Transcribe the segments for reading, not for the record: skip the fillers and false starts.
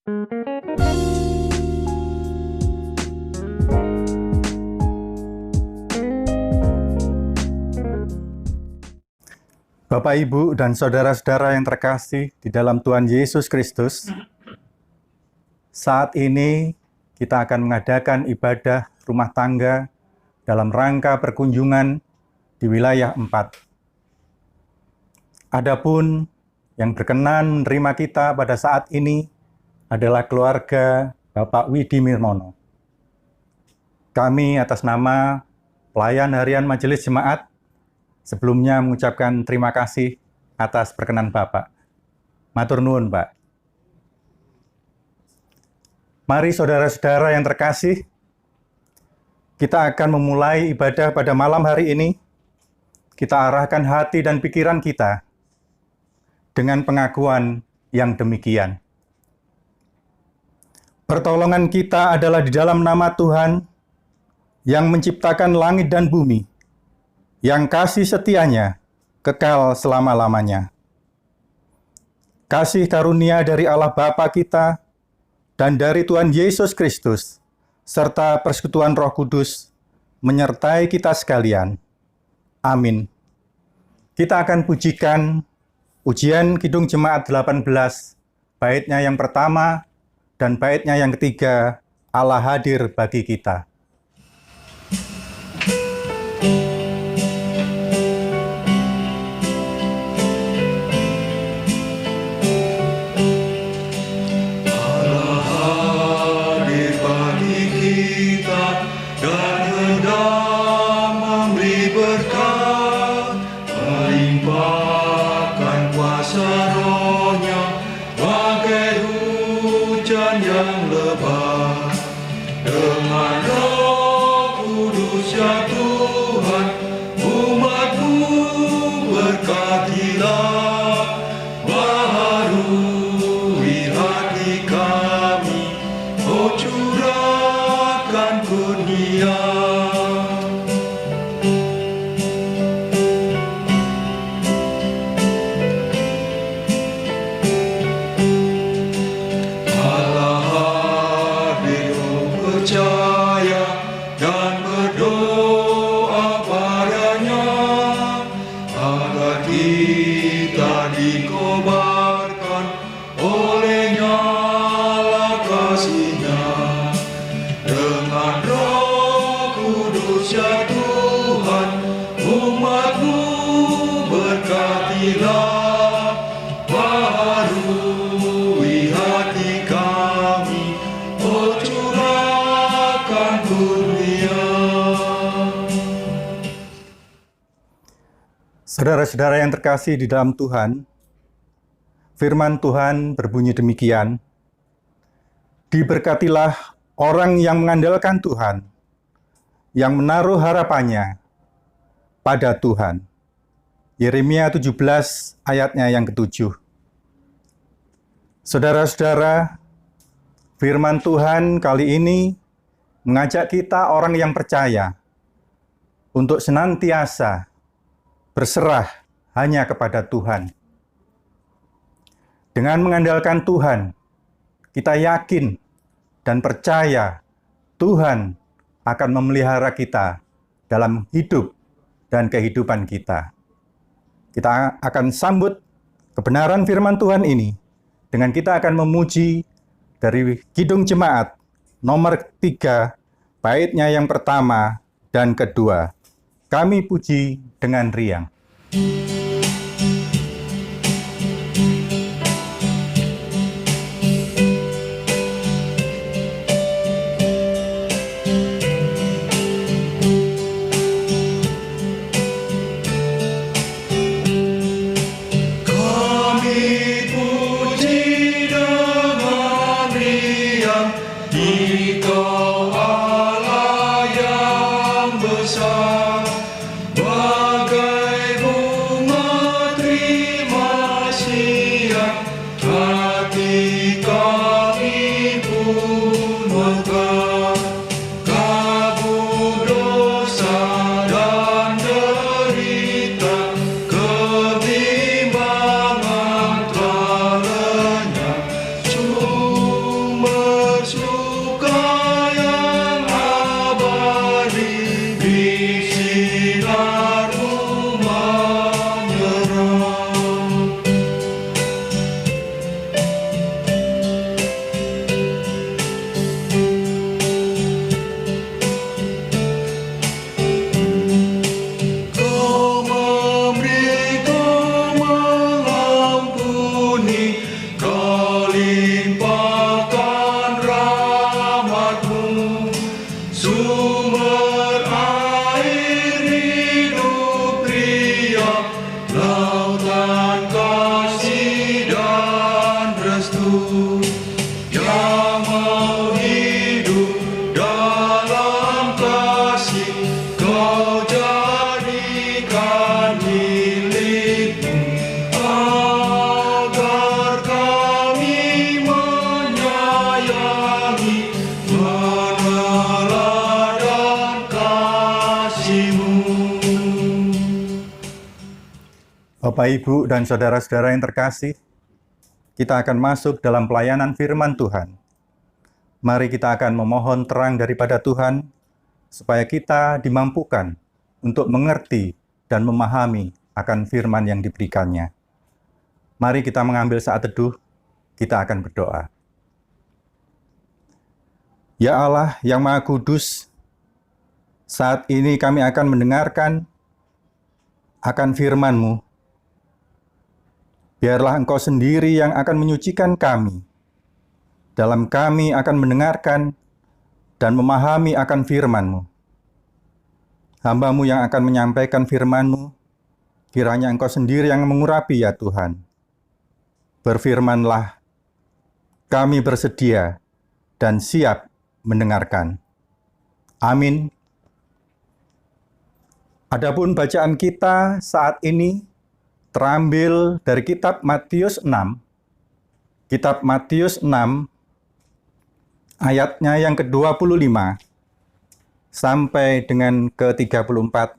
Bapak, Ibu, dan saudara-saudara yang terkasih di dalam Tuhan Yesus Kristus, saat ini kita akan mengadakan ibadah rumah tangga dalam rangka perkunjungan di wilayah 4. Adapun yang berkenan menerima kita pada saat ini adalah keluarga Bapak Widi Mirmono. Kami atas nama pelayan harian Majelis Jemaat sebelumnya mengucapkan terima kasih atas perkenan Bapak. Matur nuwun, Pak. Mari saudara-saudara yang terkasih, kita akan memulai ibadah pada malam hari ini. Kita arahkan hati dan pikiran kita dengan pengakuan yang demikian. Pertolongan kita adalah di dalam nama Tuhan yang menciptakan langit dan bumi, yang kasih setianya kekal selama-lamanya. Kasih karunia dari Allah Bapa kita dan dari Tuhan Yesus Kristus, serta persekutuan Roh Kudus, menyertai kita sekalian. Amin. Kita akan pujikan ujian Kidung Jemaat 18, baitnya yang pertama dan baitnya yang ketiga, Allah hadir bagi kita. Saudara-saudara yang terkasih di dalam Tuhan, firman Tuhan berbunyi demikian, diberkatilah orang yang mengandalkan Tuhan, yang menaruh harapannya pada Tuhan. Yeremia 17 ayatnya yang ke-7. Saudara-saudara, firman Tuhan kali ini mengajak kita orang yang percaya untuk senantiasa berserah hanya kepada Tuhan. Dengan mengandalkan Tuhan, kita yakin dan percaya Tuhan akan memelihara kita dalam hidup dan kehidupan kita. Kita akan sambut kebenaran firman Tuhan ini dengan kita akan memuji dari Kidung Jemaat nomor 3, baitnya yang pertama dan kedua. Kami puji dengan riang. Engkau Allah yang besar, bagai bunga yang mau hidup dalam kasih, Kau jadikan milikmu, agar kami menyayangi, meneladan kasih-Mu. Bapak, Ibu, dan saudara-saudara yang terkasih, kita akan masuk dalam pelayanan firman Tuhan. Mari kita akan memohon terang daripada Tuhan, supaya kita dimampukan untuk mengerti dan memahami akan firman yang diberikannya. Mari kita mengambil saat teduh, kita akan berdoa. Ya Allah yang Maha Kudus, saat ini kami akan mendengarkan akan firman-Mu. Biarlah Engkau sendiri yang akan menyucikan kami. Dalam kami akan mendengarkan dan memahami akan firman-Mu. Hamba-Mu yang akan menyampaikan firman-Mu, kiranya Engkau sendiri yang mengurapi ya Tuhan. Berfirmanlah, kami bersedia dan siap mendengarkan. Amin. Adapun bacaan kita saat ini terambil dari kitab Matius 6. Kitab Matius 6, ayatnya yang ke-25 sampai dengan ke-34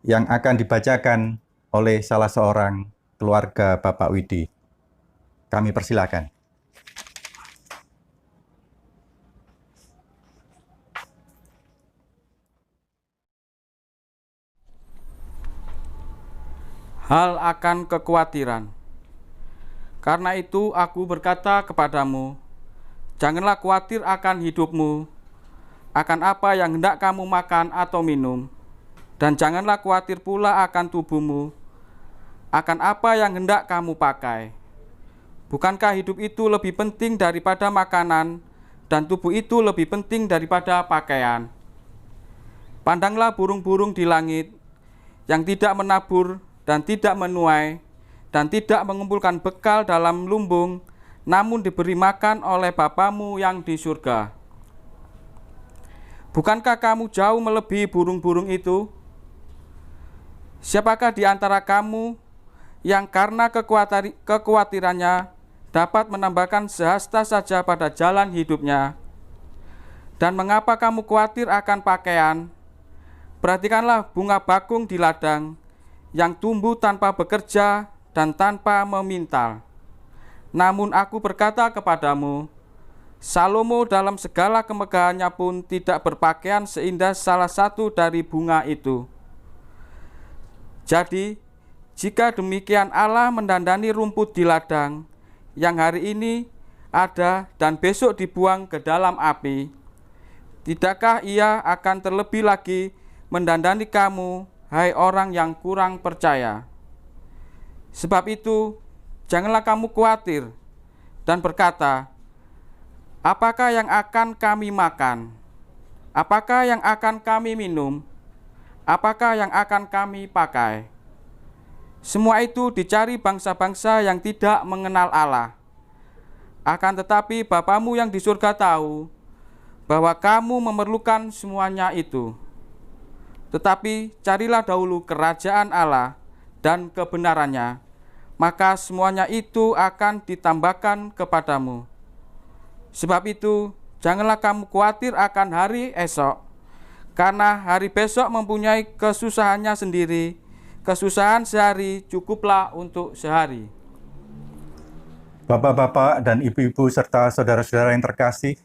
yang akan dibacakan oleh salah seorang keluarga Bapak Widi. Kami persilakan. Hal akan kekhawatiran. Karena itu aku berkata kepadamu, janganlah khawatir akan hidupmu, akan apa yang hendak kamu makan atau minum, dan janganlah khawatir pula akan tubuhmu, akan apa yang hendak kamu pakai. Bukankah hidup itu lebih penting daripada makanan, dan tubuh itu lebih penting daripada pakaian? Pandanglah burung-burung di langit, yang tidak menabur dan tidak menuai, dan tidak mengumpulkan bekal dalam lumbung, namun diberi makan oleh Bapamu yang di surga. Bukankah kamu jauh melebihi burung-burung itu? Siapakah di antara kamu yang karena kekhawatirannya dapat menambahkan sehasta saja pada jalan hidupnya? Dan mengapa kamu khawatir akan pakaian? Perhatikanlah bunga bakung di ladang, yang tumbuh tanpa bekerja dan tanpa memintal. Namun aku berkata kepadamu, Salomo dalam segala kemegahannya pun tidak berpakaian seindah salah satu dari bunga itu. Jadi, jika demikian Allah mendandani rumput di ladang, yang hari ini ada dan besok dibuang ke dalam api, tidakkah Ia akan terlebih lagi mendandani kamu, hai orang yang kurang percaya? Sebab itu, janganlah kamu khawatir dan berkata, apakah yang akan kami makan? Apakah yang akan kami minum? Apakah yang akan kami pakai? Semua itu dicari bangsa-bangsa yang tidak mengenal Allah. Akan tetapi Bapamu yang di surga tahu bahwa kamu memerlukan semuanya itu. Tetapi carilah dahulu kerajaan Allah dan kebenarannya, maka semuanya itu akan ditambahkan kepadamu. Sebab itu, janganlah kamu khawatir akan hari esok, karena hari besok mempunyai kesusahannya sendiri. Kesusahan sehari cukuplah untuk sehari. Bapak-bapak dan ibu-ibu serta saudara-saudara yang terkasih,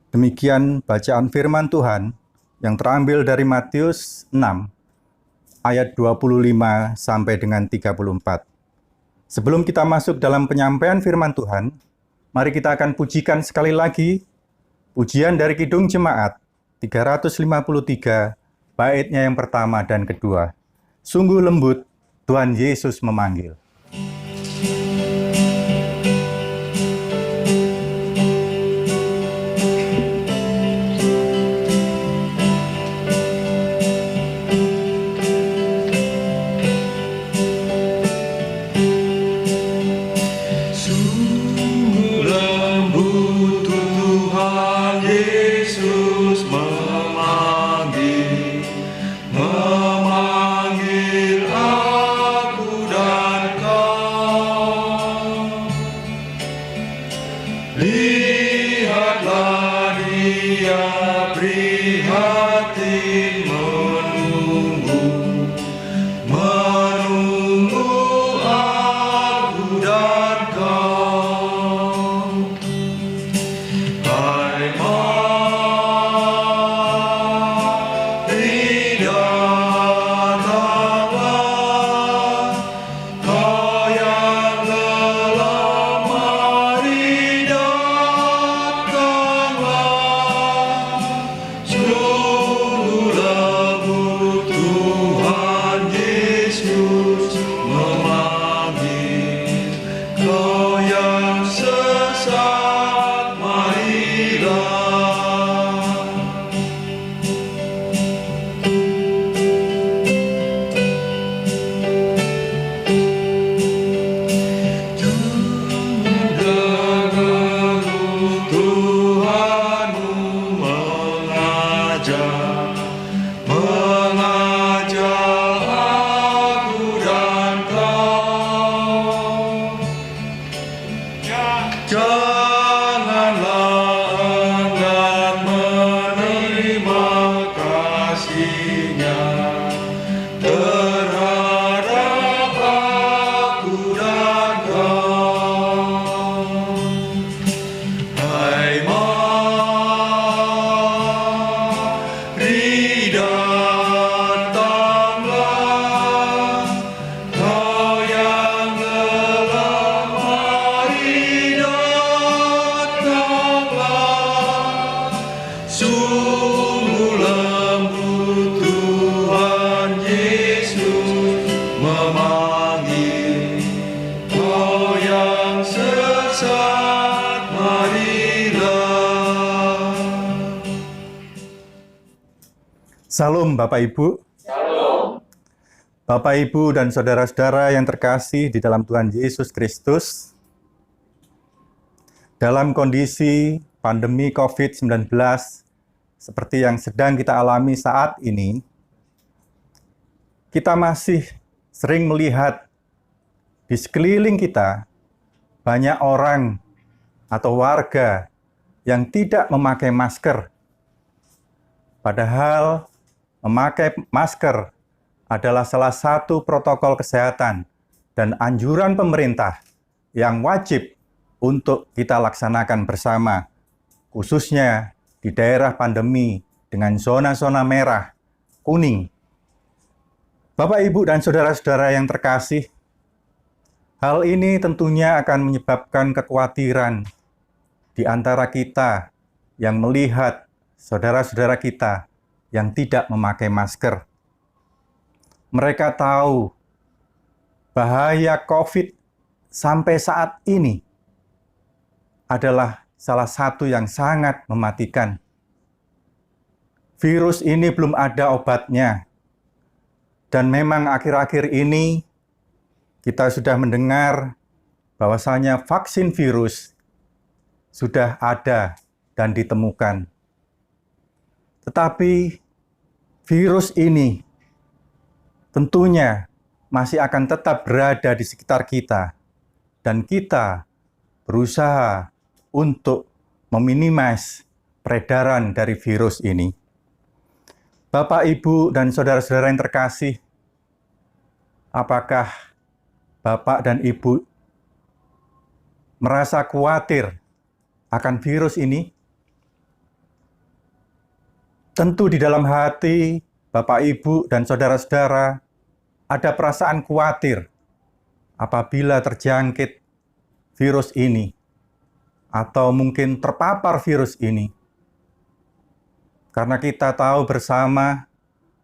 demikian bacaan firman Tuhan yang terambil dari Matius 6 ayat 25 sampai dengan 34. Sebelum kita masuk dalam penyampaian firman Tuhan, mari kita akan pujikan sekali lagi pujian dari Kidung Jemaat 353, baitnya yang pertama dan kedua. Sungguh lembut Tuhan Yesus memanggil. Sungguh Lihatlah dia prihatin menunggu aku dan kau. Hai mari datanglah, kau yang gelap mari datanglah. Sungguh lembut Tuhan Yesus memanggil, kau yang sesat marilah. Tuhanmu mengajar aku dan kau. Janganlah enggan menerima kasih-Nya terhadap aku dan kau. Hai mari datanglah, kau yang gelap mari datanglah. Sungguh lembut Tuhan Yesus memanggil, kau yang sesat marilah. Salam Bapak Ibu. Bapak Ibu dan saudara-saudara yang terkasih di dalam Tuhan Yesus Kristus. Dalam kondisi pandemi COVID-19 seperti yang sedang kita alami saat ini, kita masih sering melihat di sekeliling kita banyak orang atau warga yang tidak memakai masker. Padahal memakai masker adalah salah satu protokol kesehatan dan anjuran pemerintah yang wajib untuk kita laksanakan bersama, khususnya di daerah pandemi dengan zona-zona merah, kuning. Bapak, Ibu, dan saudara-saudara yang terkasih, hal ini tentunya akan menyebabkan kekhawatiran di antara kita yang melihat saudara-saudara kita yang tidak memakai masker. Mereka tahu bahaya COVID sampai saat ini adalah salah satu yang sangat mematikan. Virus ini belum ada obatnya. Dan memang akhir-akhir ini kita sudah mendengar bahwasanya vaksin virus sudah ada dan ditemukan. Tetapi virus ini tentunya masih akan tetap berada di sekitar kita, dan kita berusaha untuk meminimasi peredaran dari virus ini. Bapak, Ibu, dan saudara-saudara yang terkasih, apakah Bapak dan Ibu merasa khawatir akan virus ini? Tentu di dalam hati Bapak, Ibu, dan saudara-saudara ada perasaan khawatir apabila terjangkit virus ini atau mungkin terpapar virus ini. Karena kita tahu bersama,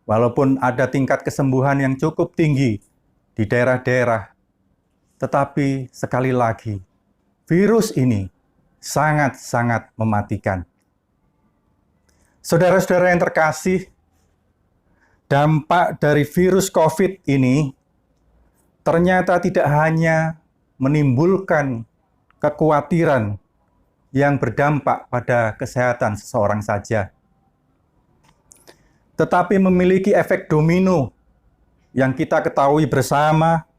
walaupun ada tingkat kesembuhan yang cukup tinggi di daerah-daerah, tetapi sekali lagi, virus ini sangat-sangat mematikan. Saudara-saudara yang terkasih, dampak dari virus COVID ini ternyata tidak hanya menimbulkan kekhawatiran yang berdampak pada kesehatan seseorang saja, tetapi memiliki efek domino yang kita ketahui bersama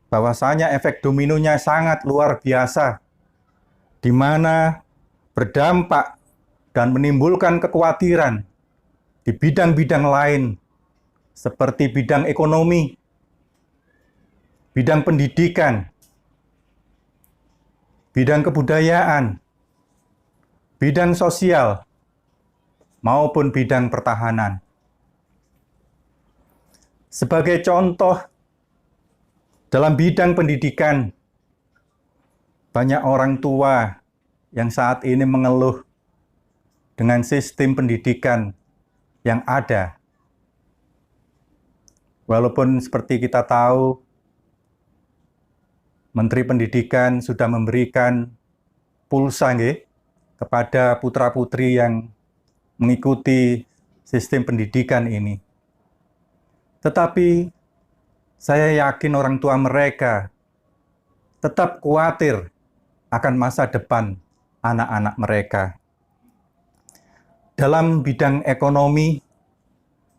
bahwasanya efek dominonya sangat luar biasa di mana berdampak dan menimbulkan kekhawatiran di bidang-bidang lain seperti bidang ekonomi, bidang pendidikan, bidang kebudayaan, bidang sosial, maupun bidang pertahanan. Sebagai contoh, dalam bidang pendidikan, banyak orang tua yang saat ini mengeluh dengan sistem pendidikan yang ada. Walaupun seperti kita tahu, Menteri Pendidikan sudah memberikan pulsa kepada putra-putri yang mengikuti sistem pendidikan ini. Tetapi saya yakin orang tua mereka tetap khawatir akan masa depan anak-anak mereka. Dalam bidang ekonomi,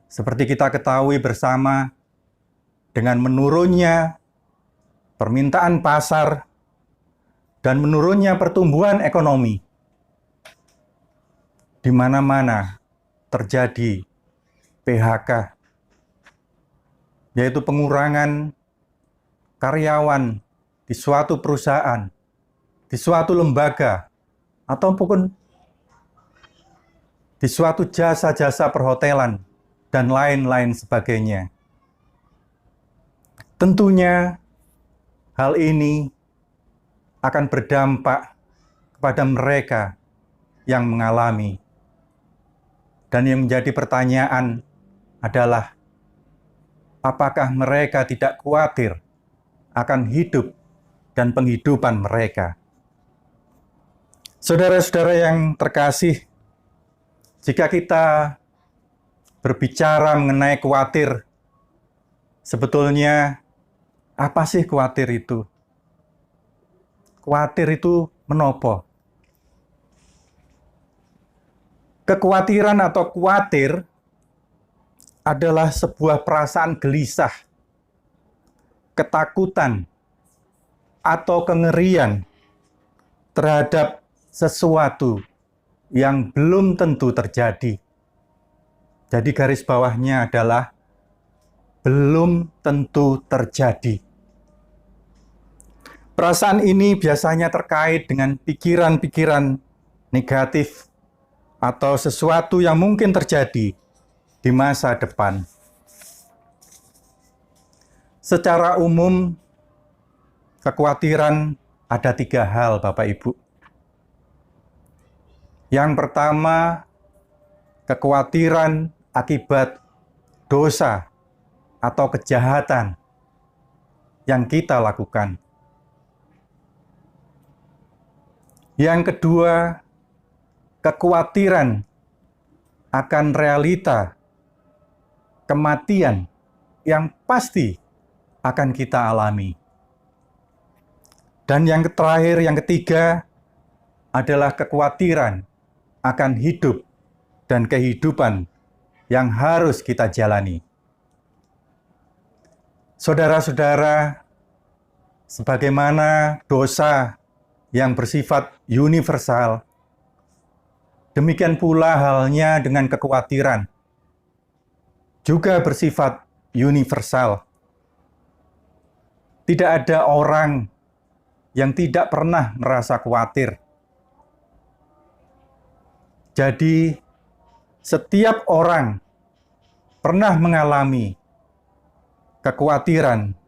seperti kita ketahui bersama, dengan menurunnya permintaan pasar dan menurunnya pertumbuhan ekonomi, di mana-mana terjadi PHK, yaitu pengurangan karyawan di suatu perusahaan, di suatu lembaga, ataupun di suatu jasa-jasa perhotelan, dan lain-lain sebagainya. Tentunya hal ini akan berdampak kepada mereka yang mengalami. Dan yang menjadi pertanyaan adalah, apakah mereka tidak khawatir akan hidup dan penghidupan mereka? Saudara-saudara yang terkasih, jika kita berbicara mengenai khawatir, sebetulnya apa sih khawatir itu? Khawatir itu menopo? Kekhawatiran atau khawatir adalah sebuah perasaan gelisah, ketakutan, atau kengerian terhadap sesuatu yang belum tentu terjadi. Jadi garis bawahnya adalah belum tentu terjadi. Perasaan ini biasanya terkait dengan pikiran-pikiran negatif atau sesuatu yang mungkin terjadi di masa depan. Secara umum, kekhawatiran ada 3 hal, Bapak Ibu. Yang pertama, kekhawatiran akibat dosa atau kejahatan yang kita lakukan. Yang kedua, kekhawatiran akan realita kematian yang pasti akan kita alami. Dan yang terakhir, yang ketiga, adalah kekhawatiran akan hidup dan kehidupan yang harus kita jalani. Saudara-saudara, sebagaimana dosa yang bersifat universal, demikian pula halnya dengan kekhawatiran, juga bersifat universal. Tidak ada orang yang tidak pernah merasa khawatir. Jadi, setiap orang pernah mengalami kekhawatiran,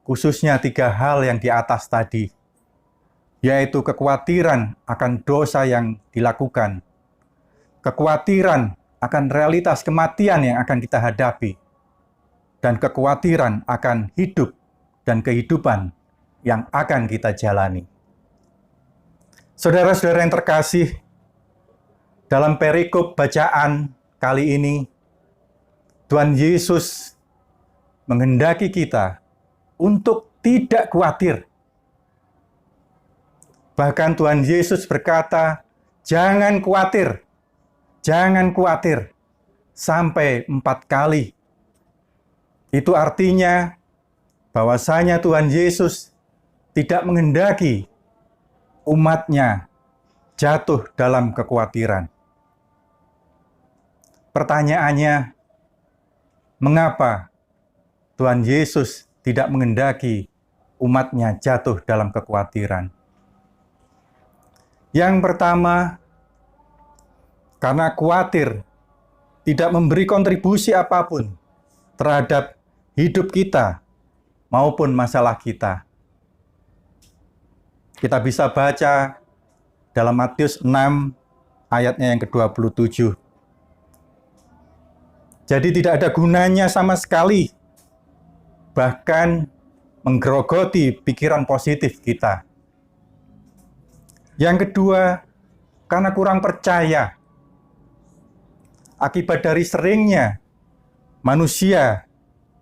khususnya 3 hal yang di atas tadi, yaitu kekhawatiran akan dosa yang dilakukan, kekhawatiran akan realitas kematian yang akan kita hadapi, dan kekhawatiran akan hidup dan kehidupan yang akan kita jalani. Saudara-saudara yang terkasih, dalam perikop bacaan kali ini, Tuhan Yesus menghendaki kita untuk tidak khawatir. Bahkan Tuhan Yesus berkata, jangan khawatir, sampai 4 kali. Itu artinya bahwasanya Tuhan Yesus tidak menghendaki umat-Nya jatuh dalam kekhawatiran. Pertanyaannya, mengapa Tuhan Yesus tidak mengendaki umatnya jatuh dalam kekhawatiran? Yang pertama, karena khawatir tidak memberi kontribusi apapun terhadap hidup kita maupun masalah kita. Kita bisa baca dalam Matius 6 ayatnya yang ke-27. Jadi tidak ada gunanya sama sekali, bahkan menggerogoti pikiran positif kita. Yang kedua, karena kurang percaya. Akibat dari seringnya manusia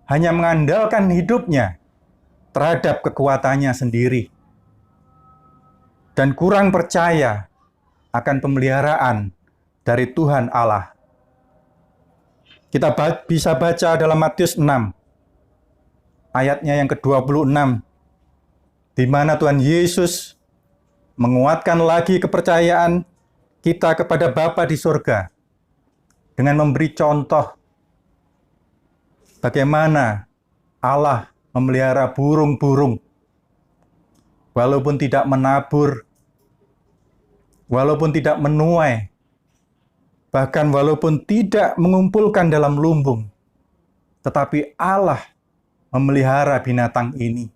hanya mengandalkan hidupnya terhadap kekuatannya sendiri dan kurang percaya akan pemeliharaan dari Tuhan Allah. Kita bisa baca dalam Matius 6 ayatnya yang ke-26, di mana Tuhan Yesus menguatkan lagi kepercayaan kita kepada Bapa di surga dengan memberi contoh bagaimana Allah memelihara burung-burung, walaupun tidak menabur, walaupun tidak menuai, bahkan walaupun tidak mengumpulkan dalam lumbung, tetapi Allah memelihara binatang ini.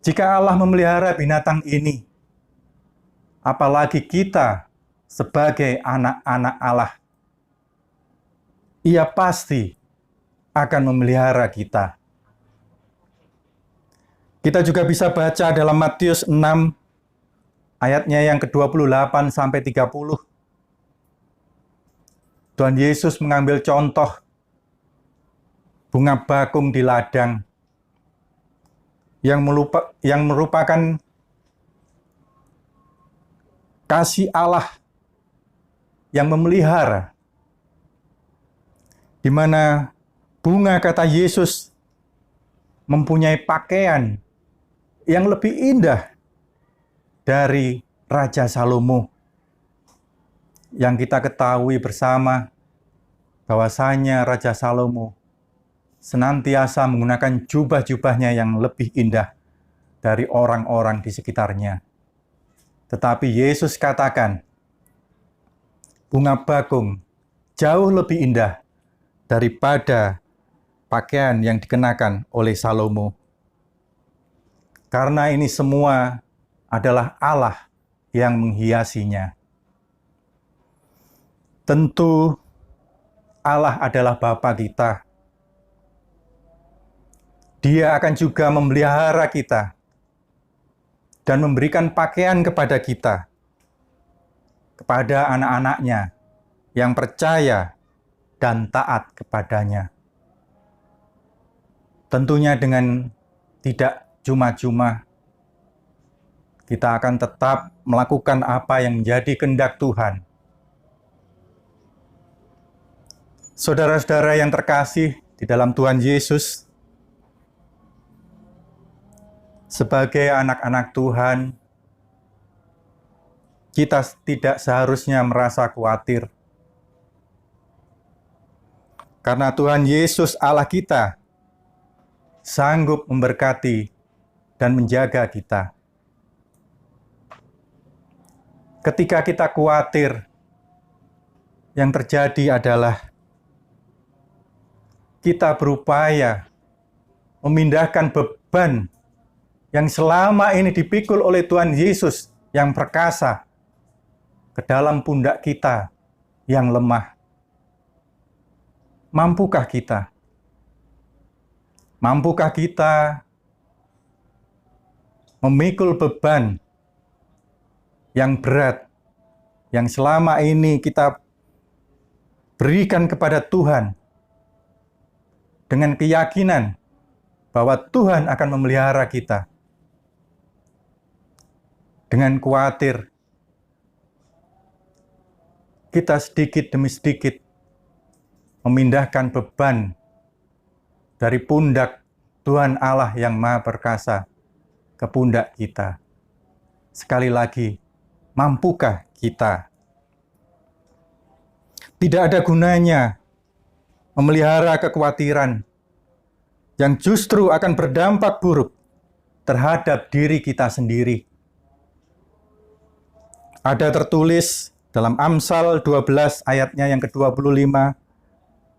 Jika Allah memelihara binatang ini, apalagi kita sebagai anak-anak Allah, Ia pasti akan memelihara kita. Kita juga bisa baca dalam Matius 6 ayatnya yang ke-28 sampai 30. Tuhan Yesus mengambil contoh bunga bakung di ladang yang merupakan kasih Allah yang memelihara, di mana bunga, kata Yesus, mempunyai pakaian yang lebih indah dari Raja Salomo, yang kita ketahui bersama bahwasanya Raja Salomo senantiasa menggunakan jubah-jubahnya yang lebih indah dari orang-orang di sekitarnya. Tetapi Yesus katakan, bunga bakung jauh lebih indah daripada pakaian yang dikenakan oleh Salomo. Karena ini semua adalah Allah yang menghiasinya. Tentu Allah adalah Bapa kita. Dia akan juga memelihara kita dan memberikan pakaian kepada kita, kepada anak-anaknya yang percaya dan taat kepadanya. Tentunya dengan tidak cuma-cuma, kita akan tetap melakukan apa yang menjadi kehendak Tuhan. Saudara-saudara yang terkasih di dalam Tuhan Yesus, sebagai anak-anak Tuhan, kita tidak seharusnya merasa khawatir. Karena Tuhan Yesus Allah kita sanggup memberkati dan menjaga kita. Ketika kita khawatir, yang terjadi adalah kita berupaya memindahkan beban yang selama ini dipikul oleh Tuhan Yesus yang perkasa ke dalam pundak kita yang lemah. Mampukah kita? Mampukah kita memikul beban yang berat yang selama ini kita berikan kepada Tuhan dengan keyakinan bahwa Tuhan akan memelihara kita? Dengan khawatir, kita sedikit demi sedikit memindahkan beban dari pundak Tuhan Allah yang Maha Perkasa ke pundak kita. sekali lagi, mampukah kita? Tidak ada gunanya memelihara kekhawatiran yang justru akan berdampak buruk terhadap diri kita sendiri. Ada tertulis dalam Amsal 12 ayatnya yang ke-25,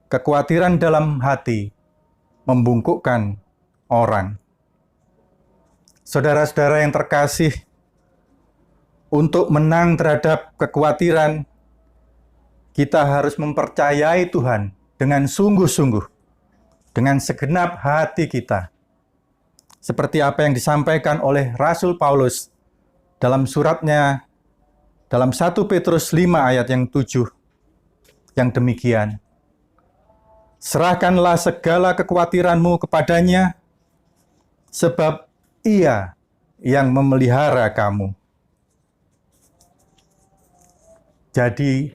kekhawatiran dalam hati membungkukkan orang. Saudara-saudara yang terkasih, untuk menang terhadap kekhawatiran, kita harus mempercayai Tuhan dengan sungguh-sungguh, dengan segenap hati kita. Seperti apa yang disampaikan oleh Rasul Paulus dalam suratnya, dalam 1 Petrus 5 ayat yang 7, yang demikian. Serahkanlah segala kekhawatiranmu kepadanya, sebab Ia yang memelihara kamu. Jadi,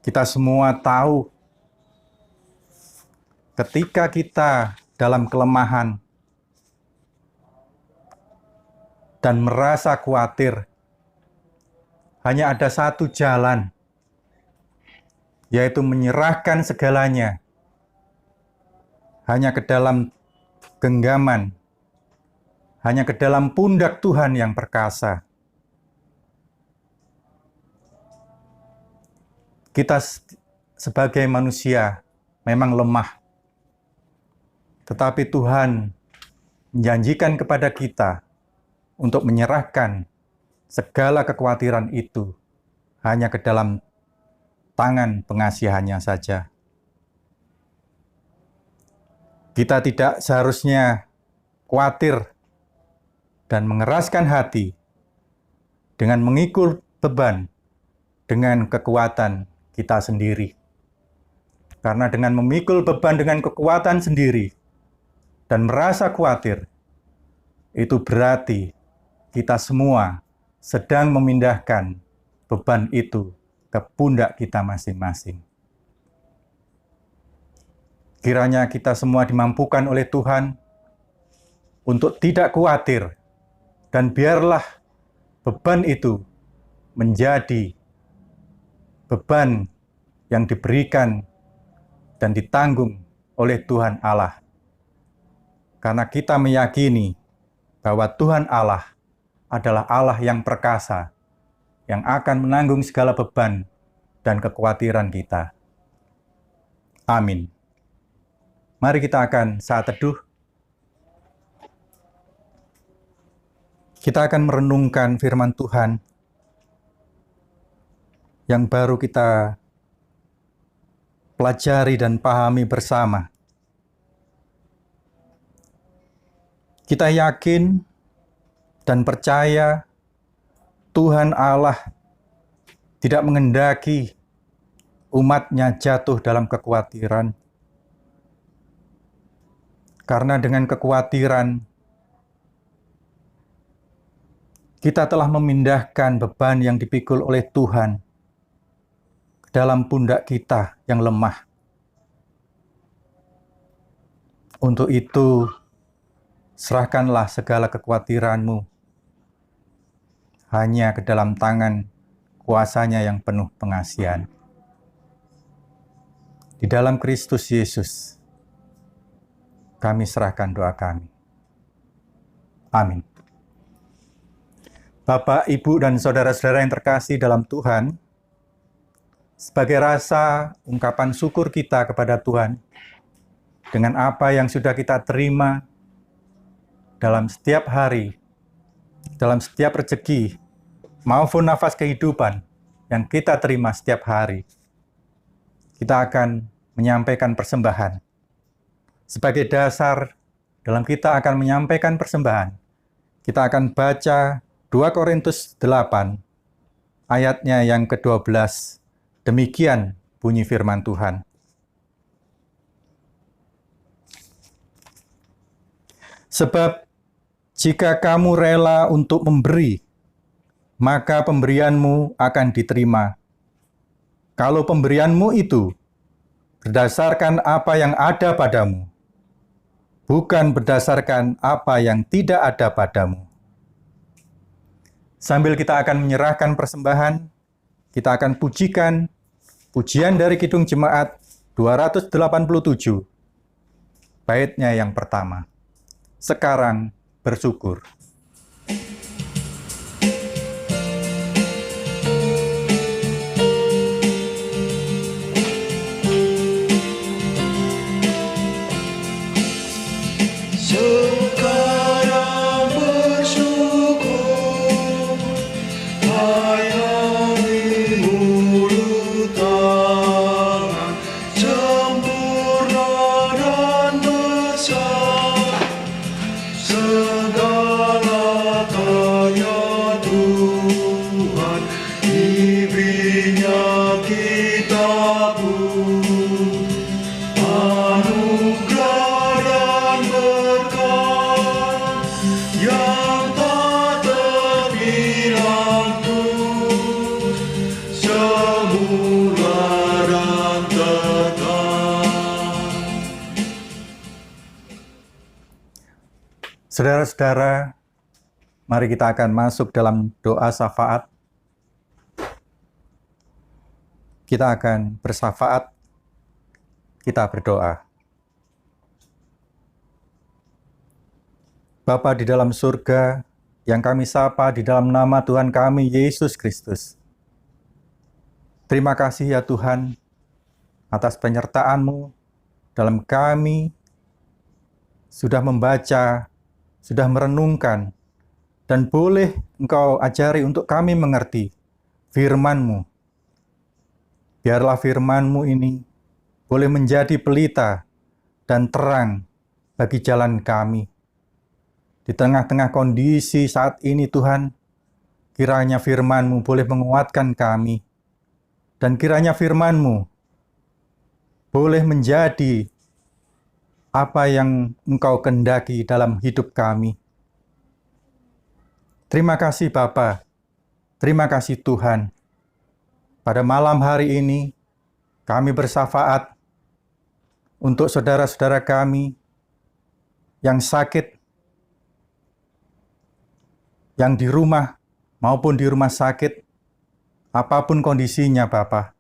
kita semua tahu, ketika kita dalam kelemahan dan merasa khawatir, hanya ada satu jalan, yaitu menyerahkan segalanya hanya ke dalam genggaman, hanya ke dalam pundak Tuhan yang perkasa. Kita sebagai manusia memang lemah, tetapi Tuhan menjanjikan kepada kita untuk menyerahkan segala kekhawatiran itu hanya ke dalam tangan pengasihannya saja. Kita tidak seharusnya khawatir dan mengeraskan hati dengan mengikul beban dengan kekuatan kita sendiri. Karena dengan memikul beban dengan kekuatan sendiri dan merasa khawatir, itu berarti kita semua sedang memindahkan beban itu ke pundak kita masing-masing. Kiranya kita semua dimampukan oleh Tuhan untuk tidak khawatir, dan biarlah beban itu menjadi beban yang diberikan dan ditanggung oleh Tuhan Allah. Karena kita meyakini bahwa Tuhan Allah adalah Allah yang perkasa, yang akan menanggung segala beban dan kekhawatiran kita. Amin. Mari kita akan saat teduh. Kita akan merenungkan firman Tuhan yang baru kita pelajari dan pahami bersama. Kita yakin dan percaya Tuhan Allah tidak menghendaki umat-Nya jatuh dalam kekhawatiran. Karena dengan kekhawatiran, kita telah memindahkan beban yang dipikul oleh Tuhan ke dalam pundak kita yang lemah. Untuk itu, serahkanlah segala kekhawatiranmu hanya ke dalam tangan kuasa-Nya yang penuh pengasihan. Di dalam Kristus Yesus, kami serahkan doa kami. Amin. Bapak, Ibu, dan saudara-saudara yang terkasih dalam Tuhan, sebagai rasa ungkapan syukur kita kepada Tuhan, dengan apa yang sudah kita terima dalam setiap hari, dalam setiap rezeki, maupun nafas kehidupan yang kita terima setiap hari, kita akan menyampaikan persembahan. Sebagai dasar, dalam kita akan menyampaikan persembahan, kita akan baca 2 Korintus 8, ayatnya yang ke-12. Demikian bunyi firman Tuhan. Sebab jika kamu rela untuk memberi, maka pemberianmu akan diterima. Kalau pemberianmu itu berdasarkan apa yang ada padamu, bukan berdasarkan apa yang tidak ada padamu. Sambil kita akan menyerahkan persembahan, kita akan pujikan pujian dari Kidung Jemaat 287, baitnya yang pertama. Sekarang bersyukur. Sekarang bersyukur, layani mulut tangan, sempurna dan besar, segala karya Tuhan, diberinya kita pun. Anugerah dan berkat yang tak terhilang tuh, semula dan kekal. Saudara-saudara, mari kita akan masuk dalam doa syafaat. Kita akan bersyafaat, kita berdoa. Bapa di dalam surga, yang kami sapa di dalam nama Tuhan kami, Yesus Kristus. Terima kasih ya Tuhan, atas penyertaan-Mu dalam kami sudah membaca, sudah merenungkan, dan boleh Engkau ajari untuk kami mengerti firman-Mu. Biarlah firman-Mu ini boleh menjadi pelita dan terang bagi jalan kami. Di tengah-tengah kondisi saat ini Tuhan, kiranya firman-Mu boleh menguatkan kami, dan kiranya firman-Mu boleh menjadi apa yang Engkau kehendaki dalam hidup kami. Terima kasih Bapa, terima kasih Tuhan. Pada malam hari ini, kami bersyafaat untuk saudara-saudara kami yang sakit, yang di rumah maupun di rumah sakit, apapun kondisinya Bapa.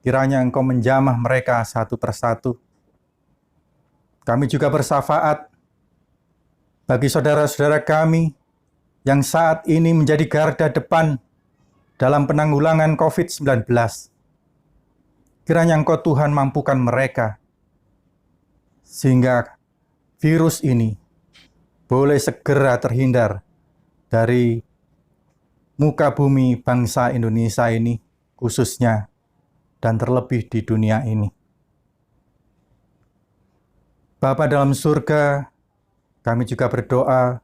Kiranya Engkau menjamah mereka satu persatu. Kami juga bersyafaat bagi saudara-saudara kami yang saat ini menjadi garda depan dalam penanggulangan COVID-19. Kiranya Engkau Tuhan mampukan mereka, sehingga virus ini boleh segera terhindar dari muka bumi bangsa Indonesia ini khususnya, dan terlebih di dunia ini. Bapa dalam surga, kami juga berdoa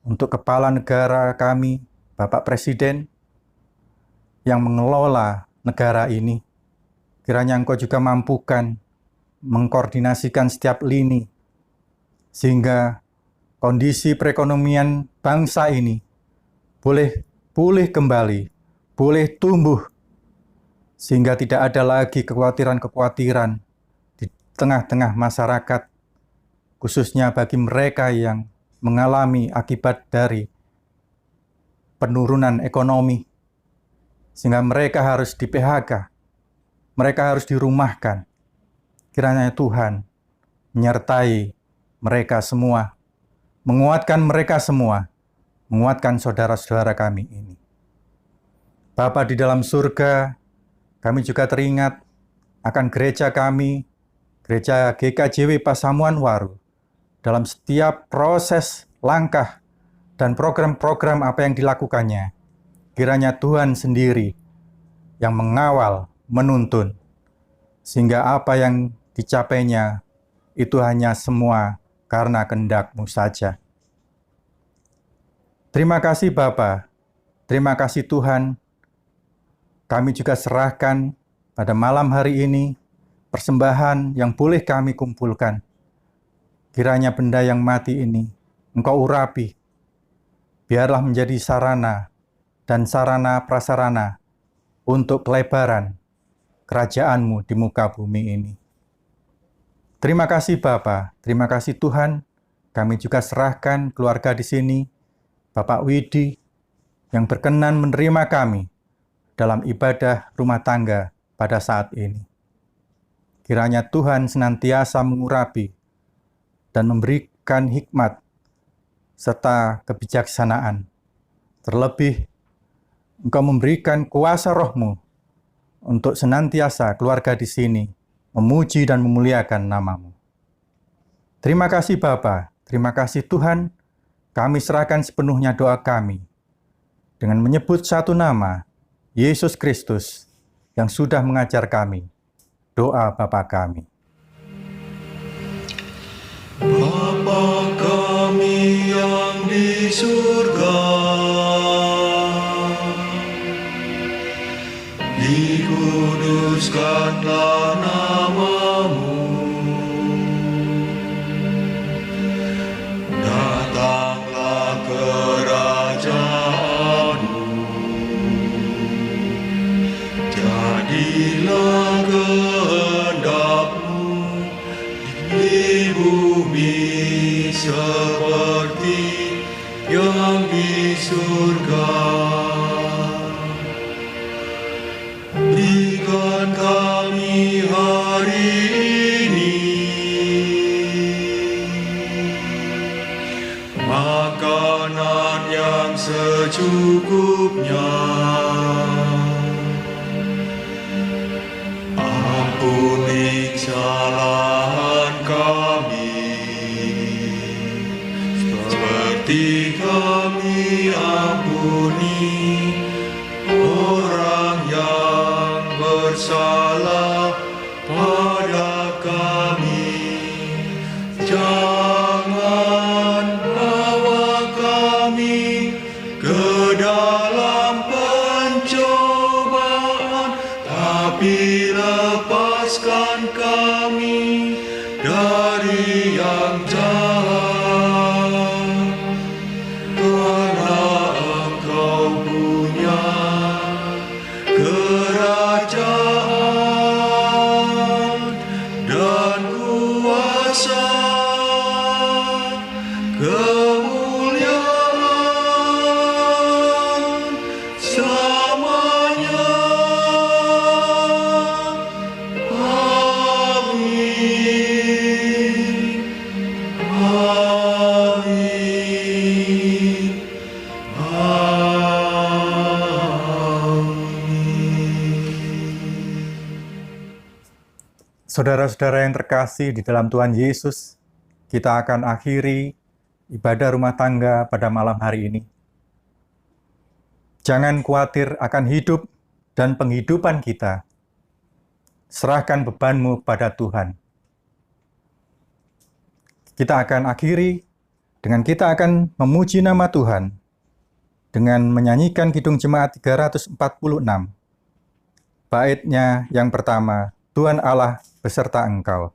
untuk kepala negara kami, Bapak Presiden, yang mengelola negara ini. Kiranya Engkau juga mampukan mengkoordinasikan setiap lini, sehingga kondisi perekonomian bangsa ini boleh pulih kembali, boleh tumbuh, sehingga tidak ada lagi kekhawatiran-kekhawatiran di tengah-tengah masyarakat, khususnya bagi mereka yang mengalami akibat dari penurunan ekonomi, sehingga mereka harus di PHK, mereka harus dirumahkan. Kiranya Tuhan menyertai mereka semua, menguatkan mereka semua, menguatkan saudara-saudara kami ini. Bapa di dalam surga, kami juga teringat akan gereja kami, gereja GKJW Pasamuan Waru, dalam setiap proses, langkah, dan program-program apa yang dilakukannya. Kiranya Tuhan sendiri yang mengawal, menuntun, sehingga apa yang dicapainya itu hanya semua karena kehendak-Mu saja. Terima kasih Bapa, terima kasih Tuhan. Kami juga serahkan pada malam hari ini persembahan yang boleh kami kumpulkan. Kiranya benda yang mati ini Engkau urapi, biarlah menjadi sarana dan sarana prasarana untuk kelebaran kerajaan-Mu di muka bumi ini. Terima kasih Bapa, terima kasih Tuhan. Kami juga serahkan keluarga di sini, Bapak Widi, yang berkenan menerima kami dalam ibadah rumah tangga pada saat ini. Kiranya Tuhan senantiasa mengurapi dan memberikan hikmat serta kebijaksanaan. Terlebih, Engkau memberikan kuasa Roh-Mu untuk senantiasa keluarga di sini memuji dan memuliakan nama-Mu. Terima kasih Bapa, terima kasih Tuhan, kami serahkan sepenuhnya doa kami dengan menyebut satu nama, Yesus Kristus, yang sudah mengajar kami. Doa Bapa kami. Bapa kami yang di surga, dikuduskanlah nama-Mu, datanglah kerajaan-Mu, jadilah kehendak-Mu di bumi seperti yang di surga. Berikan kami hari ini makanan yang secukupnya. Ampuni kesalahan kami, seperti kami ampuni orang yang bersalah pada kami. Jangan bawa kami ke dalam pencobaan, tapi lepaskan kami dari yang jahat. Karena Engkau punya kerajaan dan kuasa, kemuliaan selamanya. Amin. Amin. Saudara-saudara yang terkasih di dalam Tuhan Yesus, kita akan akhiri ibadah rumah tangga pada malam hari ini. Jangan khawatir akan hidup dan penghidupan kita. Serahkan bebanmu pada Tuhan. Kita akan akhiri dengan kita akan memuji nama Tuhan dengan menyanyikan Kidung Jemaat 346. Baitnya yang pertama, Tuhan Allah beserta engkau.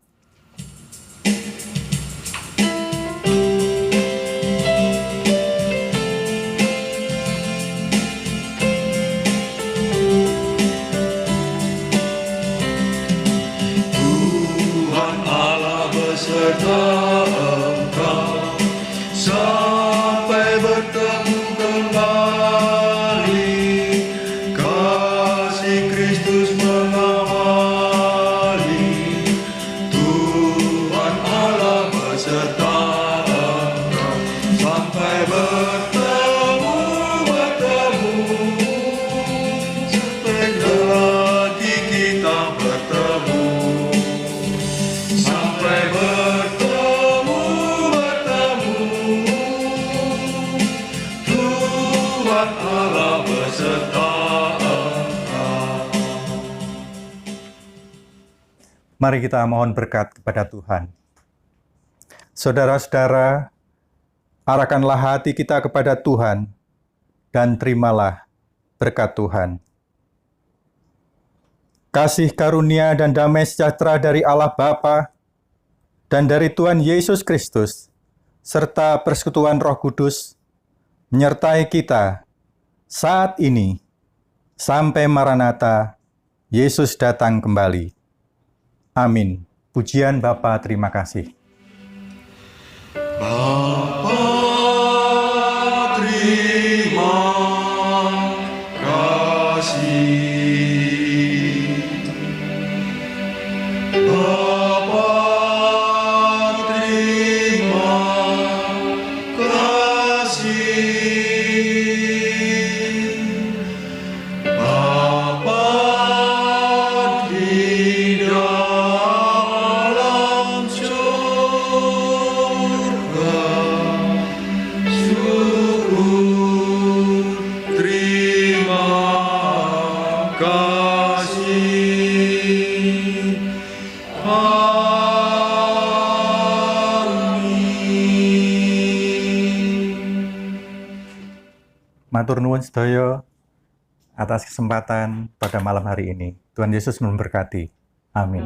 Tuhan Allah beserta engkau sampai bertemu kembali. Kasih Kristus mengawali. Tuhan Allah beserta engkau sampai bertemu sampai hati kita bertemu. Sampai bertemu, Tuhan Allah beserta engkau. Mari kita mohon berkat kepada Tuhan. Saudara-saudara, arahkanlah hati kita kepada Tuhan dan terimalah berkat Tuhan. Kasih karunia dan damai sejahtera dari Allah Bapa dan dari Tuhan Yesus Kristus, serta persekutuan Roh Kudus, menyertai kita saat ini, sampai Maranatha, Yesus datang kembali. Amin. Pujian Bapa, terima kasih. Bapa, terima Bapa, terima kasih. Bapa di dalam surga, syukur terima kasih. Matur nuwun sedaya atas kesempatan pada malam hari ini. Tuhan Yesus memberkati. Amin.